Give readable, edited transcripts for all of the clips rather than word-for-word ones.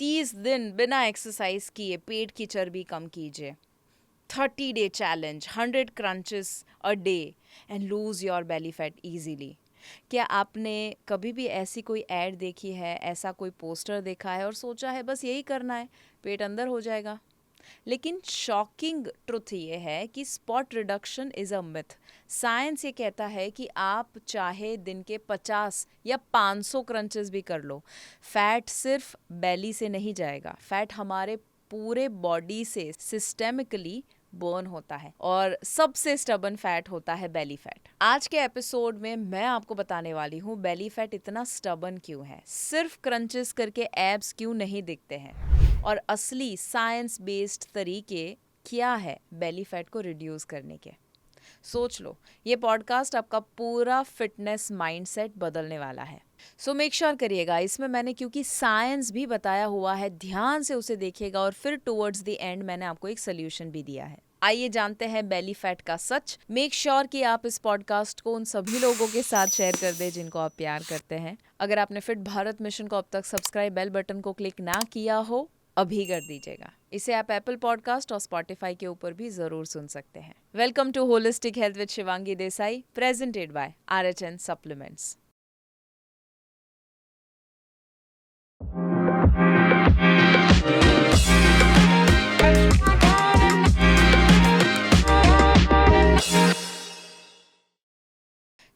30 दिन बिना एक्सरसाइज किए पेट की चर्बी कम कीजिए। 30-day challenge, 100 crunches a day and lose your belly fat easily। क्या आपने कभी भी ऐसी कोई ऐड देखी है, ऐसा कोई पोस्टर देखा है और सोचा है बस यही करना है, पेट अंदर हो जाएगा? लेकिन शॉकिंग ट्रुथ ये है कि spot reduction is a myth. Science ये कहता है कि आप चाहे दिन के 50 या 500 क्रंचेस भी कर लो, फैट सिर्फ बेली से नहीं जाएगा, फैट हमारे पूरे बॉडी से सिस्टेमिकली बर्न होता है और सबसे स्टबन फैट होता है बेली फैट। आज के एपिसोड में मैं आपको बताने वाली हूँ बेली फैट इतना स्टबन क्यों है, सिर्फ क्रंचेस करके एब्स क्यों नहीं दिखते हैं और असली साइंस बेस्ड तरीके क्या है बेली फैट को रिड्यूस करने के। सोच लो, ये पॉडकास्ट आपका पूरा फिटनेस माइंडसेट बदलने वाला है। सो मेक श्योर करिएगा, इसमें मैंने क्योंकि साइंस भी बताया हुआ है, ध्यान से उसे देखिएगा और फिर टुवर्ड्स द एंड मैंने आपको एक सोल्यूशन भी दिया है। आइए जानते हैं बेली फैट का सच। मेक श्योर कि आप इस पॉडकास्ट को उन सभी लोगों के साथ शेयर कर दें जिनको आप प्यार करते हैं। अगर आपने फिट भारत मिशन को अब तक सब्सक्राइब बेल बटन को क्लिक ना किया हो, अभी कर दीजिएगा। इसे आप एप्पल पॉडकास्ट और स्पॉटिफाई के ऊपर भी जरूर सुन सकते हैं। Welcome to holistic health with Shivangi Desai, presented by RHN supplements.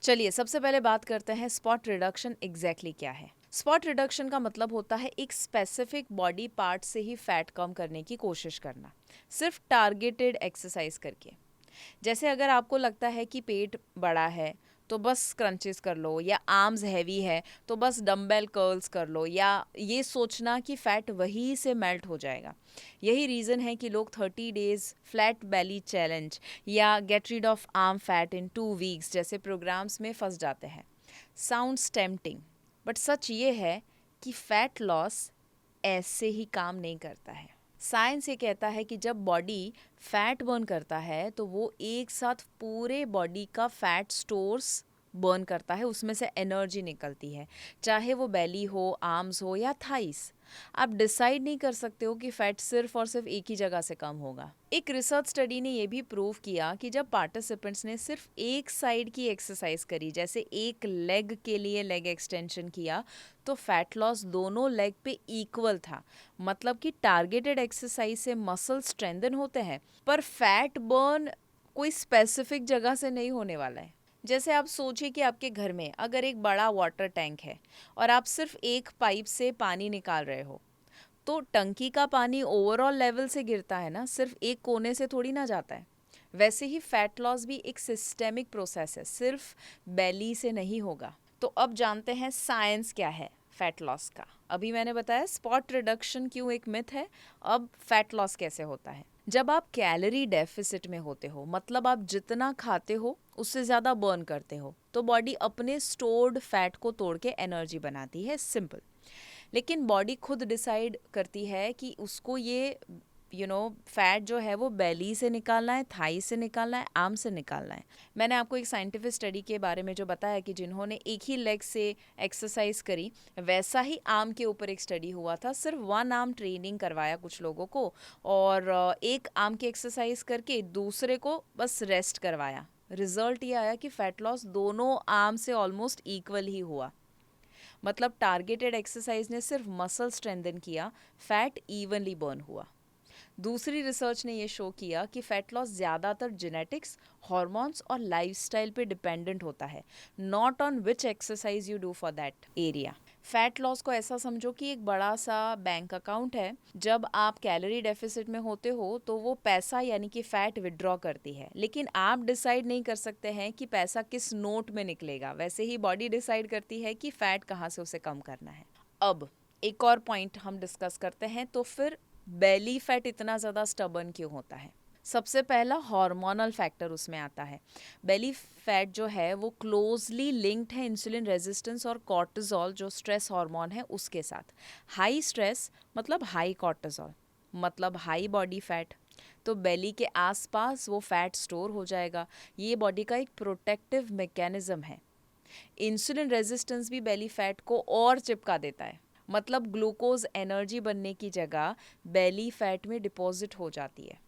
चलिए सबसे पहले बात करते हैं स्पॉट रिडक्शन एग्जैक्टली क्या है। स्पॉट रिडक्शन का मतलब होता है एक स्पेसिफिक बॉडी पार्ट से ही फैट कम करने की कोशिश करना, सिर्फ टारगेटेड एक्सरसाइज करके। जैसे अगर आपको लगता है कि पेट बड़ा है तो बस क्रंचेस कर लो, या आर्म्स हैवी है तो बस डंबल कर्ल्स कर लो, या ये सोचना कि फैट वहीं से मेल्ट हो जाएगा। यही रीज़न है कि लोग 30 डेज फ्लैट बेली चैलेंज या get rid of arm fat in 2 weeks जैसे प्रोग्राम्स में फंस जाते हैं। साउंड्स टेम्पटिंग, बट सच ये है कि फैट लॉस ऐसे ही काम नहीं करता है। साइंस ये कहता है कि जब बॉडी फैट बर्न करता है तो वो एक साथ पूरे बॉडी का फैट स्टोर्स बर्न करता है, उसमें से एनर्जी निकलती है, चाहे वो बेली हो, आर्म्स हो या थाइस। आप डिसाइड नहीं कर सकते हो कि फैट सिर्फ और सिर्फ एक ही जगह से कम होगा। एक रिसर्च स्टडी ने ये भी प्रूव किया कि जब पार्टिसिपेंट्स ने सिर्फ एक साइड की एक्सरसाइज करी, जैसे एक लेग के लिए लेग एक्सटेंशन किया, तो फैट लॉस दोनों लेग पे इक्वल था। मतलब कि टारगेटेड एक्सरसाइज से मसल स्ट्रेंथन होते हैं, पर फैट बर्न कोई स्पेसिफिक जगह से नहीं होने वाला है। जैसे आप सोचिए कि आपके घर में अगर एक बड़ा वाटर टैंक है और आप सिर्फ एक पाइप से पानी निकाल रहे हो, तो टंकी का पानी ओवरऑल लेवल से गिरता है ना, सिर्फ एक कोने से थोड़ी ना जाता है। वैसे ही फैट लॉस भी एक सिस्टेमिक प्रोसेस है, सिर्फ बेली से नहीं होगा। तो अब जानते हैं साइंस क्या है फैट लॉस का। अभी मैंने बताया स्पॉट रिडक्शन क्यों एक मिथ है, अब फैट लॉस कैसे होता है। जब आप कैलोरी डेफिसिट में होते हो, मतलब आप जितना खाते हो उससे ज़्यादा बर्न करते हो, तो बॉडी अपने स्टोर्ड फैट को तोड़ के एनर्जी बनाती है, सिंपल। लेकिन बॉडी खुद डिसाइड करती है कि उसको ये फैट जो है वो बेली से निकालना है, थाई से निकालना है, आर्म से निकालना है। मैंने आपको एक साइंटिफिक स्टडी के बारे में जो बताया कि जिन्होंने एक ही लेग से एक्सरसाइज करी, वैसा ही आर्म के ऊपर एक स्टडी हुआ था। सिर्फ 1 आर्म ट्रेनिंग करवाया कुछ लोगों को और एक आर्म की एक्सरसाइज करके दूसरे को बस रेस्ट करवाया। रिजल्ट ये आया कि फैट लॉस दोनों आर्म से ऑलमोस्ट इक्वल ही हुआ। मतलब टारगेटेड एक्सरसाइज ने सिर्फ मसल स्ट्रेंथन किया, फैट इवनली बर्न हुआ। दूसरी रिसर्च ने ये शो किया कि फैट लॉस ज़्यादातर जेनेटिक्स, हॉर्मोन्स और लाइफस्टाइल पे डिपेंडेंट होता है, not on which exercise you do for that area. Fat loss को ऐसा समझो कि एक बड़ा सा बैंक अकाउंट है। जब आप कैलोरी डेफिसिट में होते हो तो वो पैसा यानी कि फैट विड्रॉ करती है, लेकिन आप डिसाइड नहीं कर सकते हैं कि पैसा किस नोट में निकलेगा। वैसे ही बॉडी डिसाइड करती है कि फैट कहाँ से उसे कम करना है। अब एक और पॉइंट हम डिस्कस करते हैं, तो फिर बेली फैट इतना ज़्यादा स्टबर्न क्यों होता है। सबसे पहला हार्मोनल फैक्टर उसमें आता है। बेली फैट जो है वो क्लोजली लिंक्ड है इंसुलिन रेजिस्टेंस और कॉर्टिजोल जो स्ट्रेस हार्मोन है उसके साथ। हाई स्ट्रेस मतलब हाई कॉर्टिजोल, मतलब हाई बॉडी फैट, तो बेली के आसपास वो फैट स्टोर हो जाएगा। ये बॉडी का एक प्रोटेक्टिव मैकेनिज्म है। इंसुलिन रेजिस्टेंस भी बेली फैट को और चिपका देता है। मतलब ग्लूकोज एनर्जी बनने की जगह बेली फैट में डिपॉजिट हो जाती है।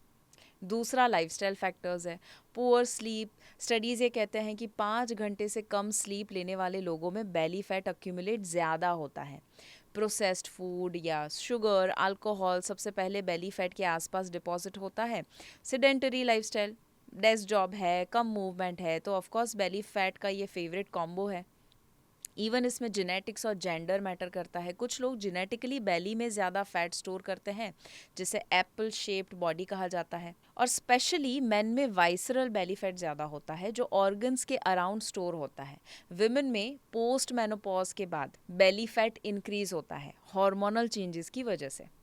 दूसरा लाइफस्टाइल फैक्टर्स है। पुअर स्लीप, स्टडीज़ ये कहते हैं कि 5 घंटे से कम स्लीप लेने वाले लोगों में बेली फैट अक्यूमुलेट ज़्यादा होता है। प्रोसेस्ड फूड या शुगर, अल्कोहल सबसे पहले बेली फैट के आसपास डिपॉजिट होता है। सिडेंटरी लाइफस्टाइल, डेस्क जॉब है, कम मूवमेंट है, तो ऑफकोर्स बेली फैट का ये फेवरेट कॉम्बो है। इवन इसमें जेनेटिक्स और जेंडर मैटर करता है। कुछ लोग जेनेटिकली बेली में ज़्यादा फैट स्टोर करते हैं, जिसे एप्पल शेप्ड बॉडी कहा जाता है। और स्पेशली मेन में वाइसरल बेली फैट ज़्यादा होता है, जो ऑर्गन्स के अराउंड स्टोर होता है। विमेन में पोस्ट मेनोपॉज के बाद बेली फैट इंक्रीज होता है हार्मोनल चेंजेस की वजह से।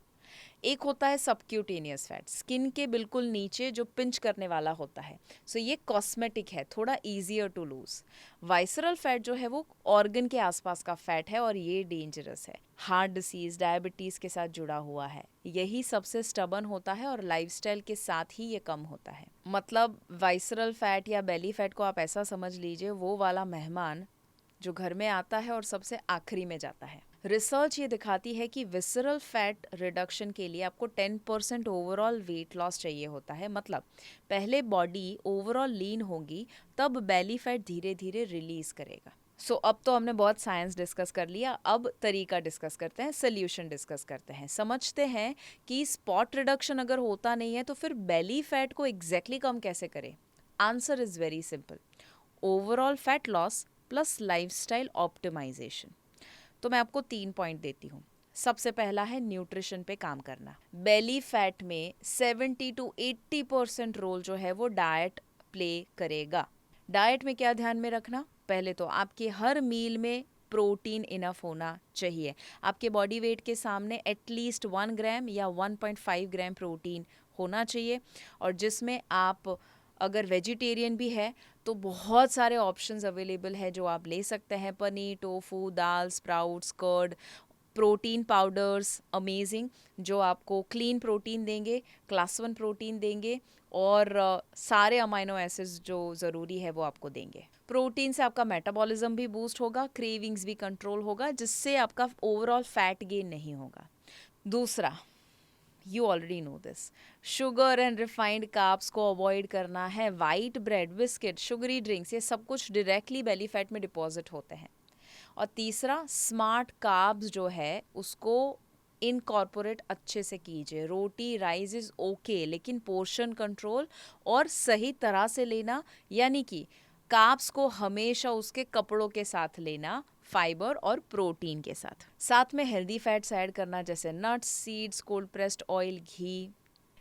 एक होता है सबक्यूटेनियस फैट, स्किन के बिल्कुल नीचे जो पिंच करने वाला होता है। सो ये कॉस्मेटिक है, थोड़ा easier to lose. Visceral fat जो है वो ऑर्गन के आसपास का फैट है और ये डेंजरस है। हार्ट डिसीज, डायबिटीज़ के साथ जुड़ा हुआ है। यही सबसे स्टबन होता है और लाइफस्टाइल के साथ ही ये कम होता है। मतलब वाइसरल फैट या बेली फैट को आप ऐसा समझ लीजिए, वो वाला मेहमान जो घर में आता है और सबसे आखिरी में जाता है। रिसर्च ये दिखाती है कि विसरल फैट रिडक्शन के लिए आपको 10% ओवरऑल वेट लॉस चाहिए होता है। मतलब पहले बॉडी ओवरऑल लीन होगी, तब बेली फैट धीरे धीरे रिलीज करेगा। अब तो हमने बहुत साइंस डिस्कस कर लिया, अब तरीका डिस्कस करते हैं, सोल्यूशन डिस्कस करते हैं। समझते हैं कि स्पॉट रिडक्शन अगर होता नहीं है तो फिर बेली फैट को एग्जैक्टली कम कैसे करें। Answer is very simple, overall fat loss plus lifestyle optimisation. तो मैं आपको 3 पॉइंट देती हूँ। सबसे पहला है न्यूट्रिशन पे काम करना। बेली फैट में 70 to 80% रोल जो है वो डाइट प्ले करेगा। डाइट में क्या ध्यान में रखना, पहले तो आपके हर मील में प्रोटीन इनफ होना चाहिए। आपके बॉडी वेट के सामने एटलीस्ट 1 ग्राम या 1.5 ग्राम प्रोटीन होना चाहिए। और जिसमें आप अगर वेजिटेरियन भी है तो बहुत सारे ऑप्शंस अवेलेबल है जो आप ले सकते हैं। पनीर, टोफू, दाल, sprouts, curd, protein powders amazing, जो आपको क्लीन प्रोटीन देंगे, क्लास 1 प्रोटीन देंगे और सारे अमाइनो एसिड्स जो ज़रूरी है वो आपको देंगे। प्रोटीन से आपका मेटाबॉलिज्म भी बूस्ट होगा, क्रेविंग्स भी कंट्रोल होगा, जिससे आपका ओवरऑल फैट गेन नहीं होगा। दूसरा, you already know this, sugar and refined carbs को अवॉइड करना है। White bread, biscuit, sugary drinks, ये सब कुछ डायरेक्टली बेली फैट में डिपॉजिट होते हैं। और तीसरा, स्मार्ट कार्ब्स जो है उसको इनकॉर्पोरेट अच्छे से कीजिए। रोटी, राइस इज़ ओके, लेकिन पोर्शन कंट्रोल और सही तरह से लेना, यानी कि कार्ब्स को हमेशा उसके कपड़ों के साथ लेना, फाइबर और प्रोटीन के साथ। साथ में हेल्दी फैट्स ऐड करना, जैसे nuts, seeds, cold pressed oil, घी।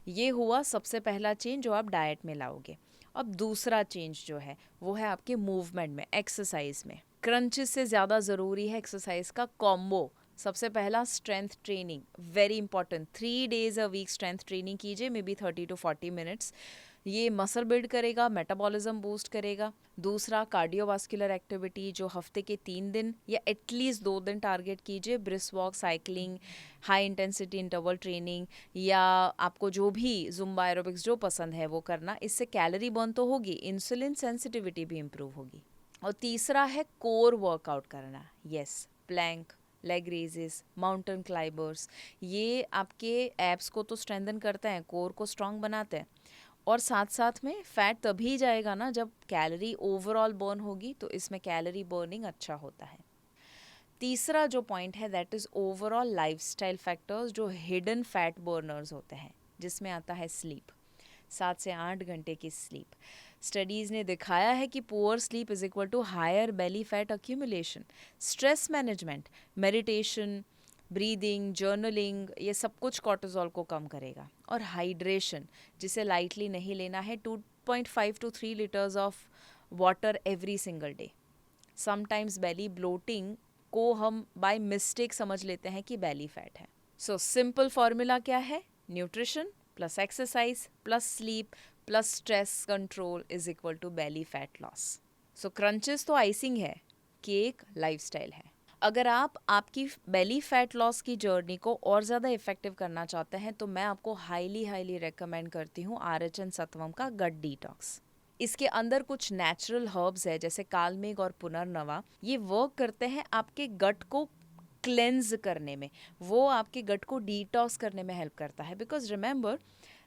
ये हुआ सबसे पहला चेंज जो आप डाइट में लाओगे। अब दूसरा चेंज जो है वो है आपके मूवमेंट में, एक्सरसाइज में। क्रंचेस से ज़्यादा ज़रूरी है एक्सरसाइज का कॉम्बो। सबसे पहला strength training, very important. 3 days a week strength training कीजिए, मे बी 30 to 40 minutes। ये मसल बिल्ड करेगा, मेटाबॉलिज्म बूस्ट करेगा। दूसरा, कार्डियोवास्कुलर एक्टिविटी, जो हफ्ते के 3 दिन या एटलीस्ट 2 दिन टारगेट कीजिए। Brisk walk, cycling, high intensity interval training, या आपको जो भी जुम्बा एरोबिक्स जो पसंद है वो करना। इससे कैलोरी बर्न तो होगी, इंसुलिन सेंसिटिविटी भी इम्प्रूव होगी। और तीसरा है कोर वर्कआउट करना। Yes, plank, leg raises, mountain climbers, ये आपके एब्स को तो स्ट्रेंथन करते हैं, कोर को स्ट्रांग बनाते हैं। और साथ साथ में फैट तभी जाएगा ना जब कैलोरी ओवरऑल बर्न होगी, तो इसमें कैलोरी बर्निंग अच्छा होता है। तीसरा जो पॉइंट है that is overall lifestyle factors, जो हिडन फैट बर्नर्स होते हैं, जिसमें आता है स्लीप। 7 से 8 घंटे की स्लीप। स्टडीज़ ने दिखाया है कि poor sleep is equal to higher belly fat accumulation. Stress management, meditation, breathing, journaling, ये सब कुछ कॉर्टिसोल को कम करेगा। और हाइड्रेशन, जिसे लाइटली नहीं लेना है, 2.5 to 3 liters of water every single day. Sometimes belly bloating को हम बाय मिस्टेक समझ लेते हैं कि बेली फैट है। सो सिंपल फॉर्मूला क्या है, nutrition plus exercise plus sleep plus stress control is equal to belly fat loss. So crunches तो आइसिंग है, केक लाइफस्टाइल है। अगर आप आपकी बेली फैट लॉस की जर्नी को और ज़्यादा इफेक्टिव करना चाहते हैं तो मैं आपको हाईली रेकमेंड करती हूँ RH सत्वम का गट डिटॉक्स। इसके अंदर कुछ नेचुरल हर्ब्स है, जैसे कालमेघ और पुनर्नवा। ये वर्क करते हैं आपके गट को क्लेंज करने में, वो आपके गट को डिटॉक्स करने में हेल्प करता है। बिकॉज रिमेंबर,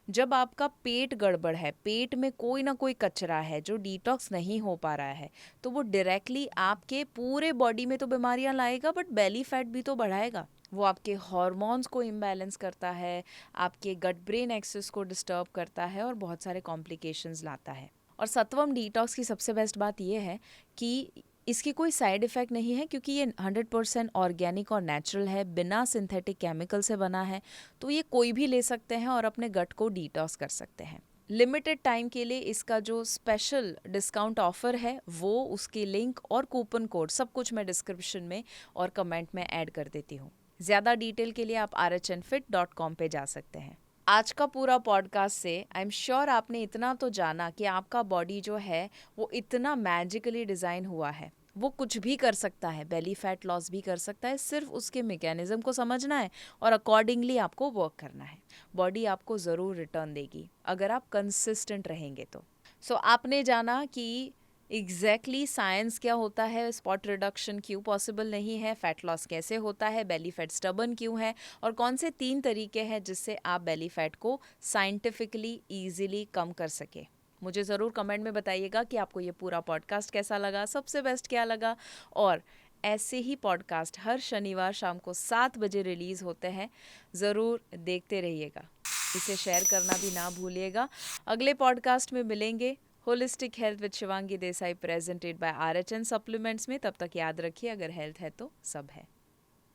जब आपका पेट गड़बड़ है, पेट में कोई ना कोई कचरा है जो डिटॉक्स नहीं हो पा रहा है, तो वो डायरेक्टली आपके पूरे बॉडी में तो बीमारियां लाएगा, बट बेली फैट भी तो बढ़ाएगा। वो आपके हार्मोन्स को इम्बैलेंस करता है, आपके गट ब्रेन एक्सिस को डिस्टर्ब करता है और बहुत सारे कॉम्प्लिकेशंस लाता है। और सत्वम डिटॉक्स की सबसे बेस्ट बात यह है कि इसकी कोई साइड इफ़ेक्ट नहीं है, क्योंकि ये 100% ऑर्गेनिक और नेचुरल है, बिना सिंथेटिक केमिकल से बना है। तो ये कोई भी ले सकते हैं और अपने गट को डिटॉक्स कर सकते हैं। लिमिटेड टाइम के लिए इसका जो स्पेशल डिस्काउंट ऑफर है, वो उसकी लिंक और कूपन कोड सब कुछ मैं डिस्क्रिप्शन में और कमेंट में ऐड कर देती हूँ। ज़्यादा डिटेल के लिए आप rhnfit.com पे जा सकते हैं। आज का पूरा पॉडकास्ट से आई एम श्योर आपने इतना तो जाना कि आपका बॉडी जो है वो इतना मैजिकली डिज़ाइन हुआ है, वो कुछ भी कर सकता है, बेली फैट लॉस भी कर सकता है। सिर्फ उसके मैकेनिज्म को समझना है और अकॉर्डिंगली आपको वर्क करना है। बॉडी आपको ज़रूर रिटर्न देगी अगर आप कंसिस्टेंट रहेंगे तो। सो आपने जाना कि एग्जैक्टली साइंस क्या होता है, स्पॉट रिडक्शन क्यों पॉसिबल नहीं है, फैट लॉस कैसे होता है, बेली फैट स्टबर्न क्यों है, और कौन से 3 तरीके हैं जिससे आप बेली फैट को साइंटिफिकली ईजिली कम कर सके। मुझे ज़रूर कमेंट में बताइएगा कि आपको ये पूरा पॉडकास्ट कैसा लगा, सबसे बेस्ट क्या लगा। और ऐसे ही पॉडकास्ट हर शनिवार शाम को 7 बजे रिलीज़ होते हैं, ज़रूर देखते रहिएगा। इसे शेयर करना भी ना भूलिएगा। अगले पॉडकास्ट में मिलेंगे। Holistic health with Shivangi Desai presented by RHN supplements में। तब तक याद रखिए, अगर हेल्थ है तो सब है।